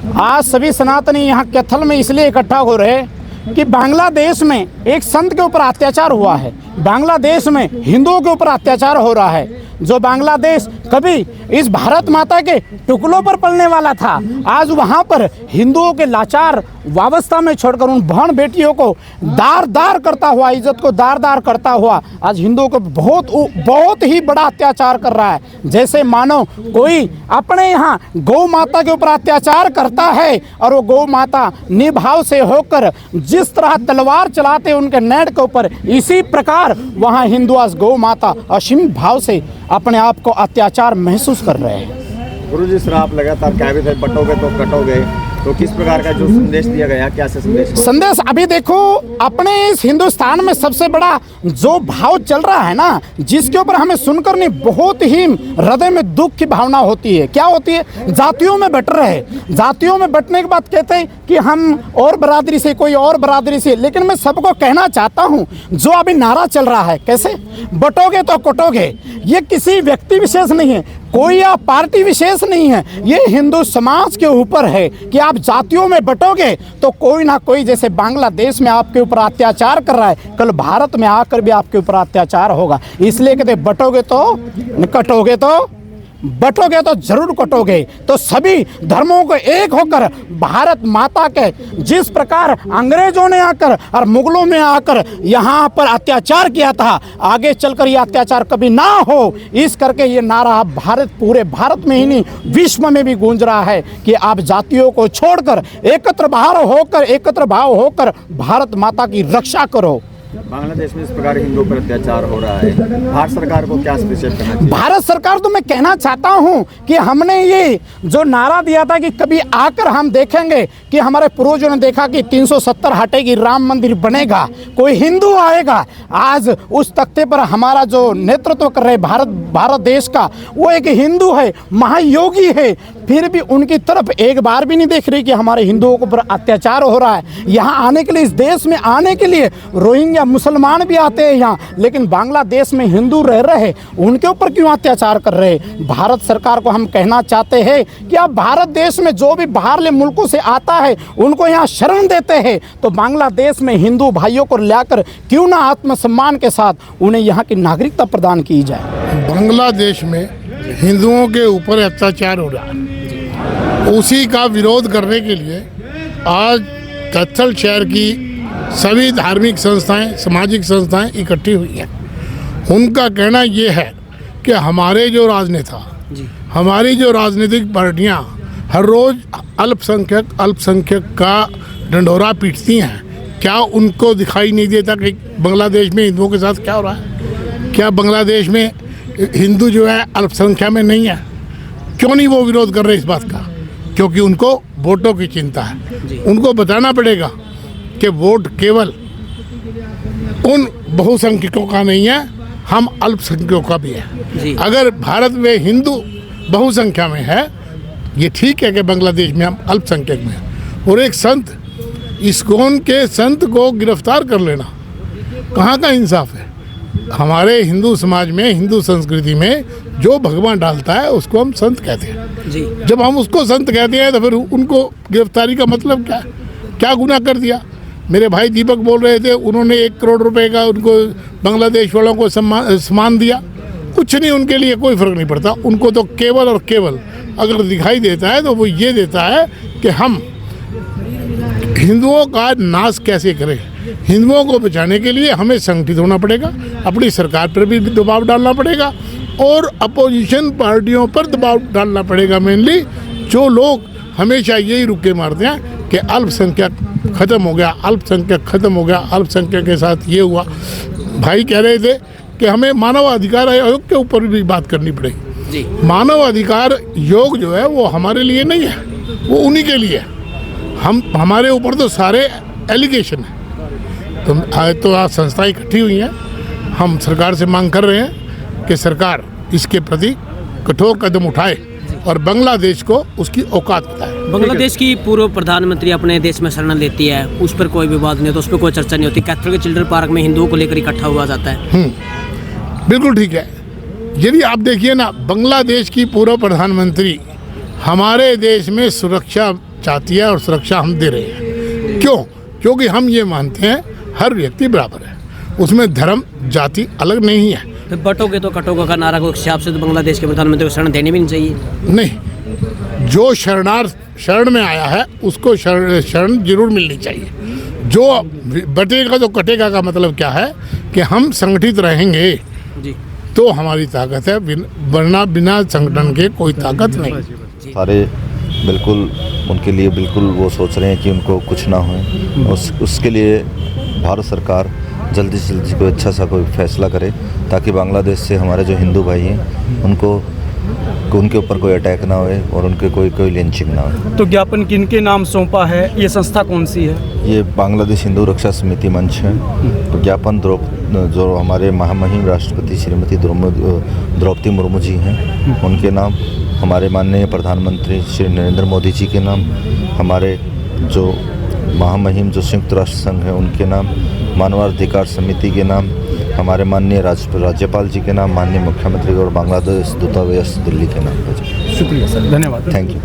आज सभी सनातनी यहाँ कैथल में इसलिए इकट्ठा हो रहे कि बांग्लादेश में एक संत के ऊपर अत्याचार हुआ है, बांग्लादेश में हिंदुओं के ऊपर अत्याचार हो रहा है। जो बांग्लादेश कभी इस भारत माता के टुकड़ों पर पलने वाला था, आज वहाँ पर हिंदुओं के लाचार वावस्था में छोड़कर उन बहन बेटियों को दार दार करता हुआ, इज्जत को दार दार करता हुआ आज हिंदुओं को बहुत ही बड़ा अत्याचार कर रहा है। जैसे मानो कोई अपने यहाँ गौ माता के ऊपर अत्याचार करता है और वो गौ माता निभाव से होकर जिस तरह तलवार चलाते उनके नेट के ऊपर, इसी प्रकार वहाँ हिंदू आज गौ माता असीम भाव से अपने आप को अत्याचार महसूस कर रहे हैं। गुरुजी श्राप लगातार क्या भी थे, बटोगे तो कटोगे, तो किस प्रकार का जो संदेश दिया गया, क्या से संदेश अभी देखो अपने इस हिंदुस्तान में सबसे बड़ा जो भाव चल रहा है ना, जिसके ऊपर हमें सुनकर नहीं बहुत ही हृदय में दुख की भावना होती है। क्या होती है? जातियों में बट रहे, जातियों में बटने के बाद कहते हैं कि हम और बरादरी से, कोई और बरादरी से। लेकिन मैं सबको कहना चाहता हूँ, जो अभी नारा चल रहा है कैसे बटोगे तो कटोगे, ये किसी व्यक्ति विशेष नहीं है, कोई या पार्टी विशेष नहीं है, ये हिंदू समाज के ऊपर है कि आप जातियों में बटोगे तो कोई ना कोई, जैसे बांग्लादेश में आपके ऊपर अत्याचार कर रहा है, कल भारत में आकर भी आपके ऊपर अत्याचार होगा। इसलिए कहते बटोगे तो कटोगे, तो बटोगे तो जरूर कटोगे। तो सभी धर्मों को एक होकर भारत माता के जिस प्रकार अंग्रेजों ने आकर और मुगलों में आकर यहाँ पर अत्याचार किया था, आगे चलकर ये अत्याचार कभी ना हो, इस करके ये नारा भारत, पूरे भारत में ही नहीं विश्व में भी गूंज रहा है कि आप जातियों को छोड़कर एकत्र भाव होकर भारत माता की रक्षा करो। बांग्लादेश में इस प्रकार हिंदुओं पर अत्याचार हो रहा है, भारत सरकार को क्या स्पेशल करना चाहिए? भारत सरकार तो मैं कहना चाहता हूं कि हमने ये जो नारा दिया था कि कभी आकर हम देखेंगे कि हमारे पूर्वजों ने देखा कि 370 हटेगी, राम मंदिर बनेगा, कोई हिंदू आएगा। आज उस तख्ते पर हमारा जो नेतृत्व कर रहे भारत देश का, वो एक हिंदू है, महायोगी है, फिर भी उनकी तरफ एक बार भी नहीं देख रही कि हमारे हिंदुओं के ऊपर अत्याचार हो रहा है। यहाँ आने के लिए, इस देश में आने के लिए रोहिंग्या मुसलमान भी आते हैं यहाँ, लेकिन बांग्लादेश में हिंदू रह रहे, उनके ऊपर क्यों अत्याचार कर रहे? भारत सरकार को हम कहना चाहते हैं कि आप भारत देश में जो भी बाहरले मुल्कों से आता है उनको यहाँ शरण देते हैं, तो बांग्लादेश में हिंदू भाइयों को लाकर क्यों ना आत्मसम्मान के साथ उन्हें यहाँ की नागरिकता प्रदान की जाए। बांग्लादेश में हिंदुओं के ऊपर अत्याचार हो रहा है, उसी का विरोध करने के लिए आज कैथल शहर की सभी धार्मिक संस्थाएं, सामाजिक संस्थाएं इकट्ठी हुई हैं। उनका कहना ये है कि हमारे जो राजनेता, हमारी जो राजनीतिक पार्टियां हर रोज़ अल्पसंख्यक का डंडोरा पीटती हैं, क्या उनको दिखाई नहीं देता कि बांग्लादेश में हिंदुओं के साथ क्या हो रहा है? क्या बांग्लादेश में हिंदू जो है अल्पसंख्या में नहीं है? क्यों नहीं वो विरोध कर रहे इस बात का? क्योंकि उनको वोटों की चिंता है। उनको बताना पड़ेगा कि वोट केवल उन बहुसंख्यकों का नहीं है, हम अल्पसंख्यकों का भी है। अगर भारत में हिंदू बहुसंख्या में है, ये ठीक है कि बांग्लादेश में हम अल्पसंख्यक में हैं। और एक संत, इस्कॉन के संत को गिरफ्तार कर लेना कहाँ का इंसाफ है? हमारे हिंदू समाज में, हिंदू संस्कृति में जो भगवान डालता है उसको हम संत कहते हैं जी। जब हम उसको संत कहते हैं तो फिर उनको गिरफ्तारी का मतलब क्या है? क्या गुनाह कर दिया? मेरे भाई दीपक बोल रहे थे, उन्होंने 1 करोड़ रुपए का उनको बांग्लादेश वालों को सम्मान दिया, कुछ नहीं, उनके लिए कोई फर्क नहीं पड़ता। उनको तो केवल और केवल अगर दिखाई देता है तो वो ये देता है कि हम हिंदुओं का नाश कैसे करें। हिंदुओं को बचाने के लिए हमें संगठित होना पड़ेगा, अपनी सरकार पर भी दबाव डालना पड़ेगा और अपोजिशन पार्टियों पर दबाव डालना पड़ेगा। मेनली जो लोग हमेशा यही रुके मारते हैं कि अल्पसंख्यक ख़त्म हो गया, अल्पसंख्यक ख़त्म हो गया, अल्पसंख्यक के साथ ये हुआ। भाई कह रहे थे कि हमें मानव अधिकार आयोग के ऊपर भी बात करनी पड़ेगी जी। मानव अधिकार योग जो है वो हमारे लिए नहीं है, वो उन्हीं के लिए है। हमारे ऊपर तो सारे एलिगेशन है। तो आज संस्थाएं इकट्ठी हुई हैं, हम सरकार से मांग कर रहे हैं कि सरकार इसके प्रति कठोर कदम उठाए और बांग्लादेश को उसकी औकात बताए। बांग्लादेश की पूर्व प्रधानमंत्री अपने देश में शरण लेती है, उस पर कोई विवाद नहीं होता, उस पर कोई चर्चा नहीं होती। कैथल के चिल्ड्रन पार्क में हिंदुओं को लेकर इकट्ठा हुआ जाता है। बिल्कुल ठीक है। यदि आप देखिए ना, बांग्लादेश की पूर्व प्रधानमंत्री हमारे देश में सुरक्षा चाहती है और सुरक्षा हम दे रहे हैं। क्यों? क्योंकि हम ये मानते हैं हर व्यक्ति बराबर है, उसमें धर्म जाति अलग नहीं है। तो बटोगे तो कटोगे का नारा को हिसाब से तो बांग्लादेश के प्रधानमंत्री को शरण देनी भी नहीं चाहिए। नहीं, जो शरण में आया है उसको शरण जरूर मिलनी चाहिए। जो बटेगा तो कटेगा का मतलब क्या है कि हम संगठित रहेंगे जी, तो हमारी ताकत है, वरना बिना संगठन के कोई ताकत नहीं। सारे बिल्कुल उनके लिए बिल्कुल वो सोच रहे हैं कि उनको कुछ ना हो, उसके लिए भारत सरकार जल्दी से जल्दी कोई अच्छा सा कोई फैसला करे ताकि बांग्लादेश से हमारे जो हिंदू भाई हैं उनके ऊपर कोई अटैक ना होए और उनके कोई लिंचिंग ना हो। तो ज्ञापन किनके नाम सौंपा है? ये संस्था कौन सी है? ये बांग्लादेश हिंदू रक्षा समिति मंच है। तो ज्ञापन जो हमारे महामहिम राष्ट्रपति श्रीमती द्रौपदी मुर्मू जी हैं उनके नाम, हमारे माननीय प्रधानमंत्री श्री नरेंद्र मोदी जी के नाम, हमारे जो महामहिम जो संयुक्त राष्ट्र संघ है उनके नाम, मानवाधिकार समिति के नाम, हमारे माननीय राज्यपाल जी के नाम, माननीय मुख्यमंत्री और बांग्लादेश दूतावास दिल्ली के नाम। शुक्रिया सर, धन्यवाद। Thank you.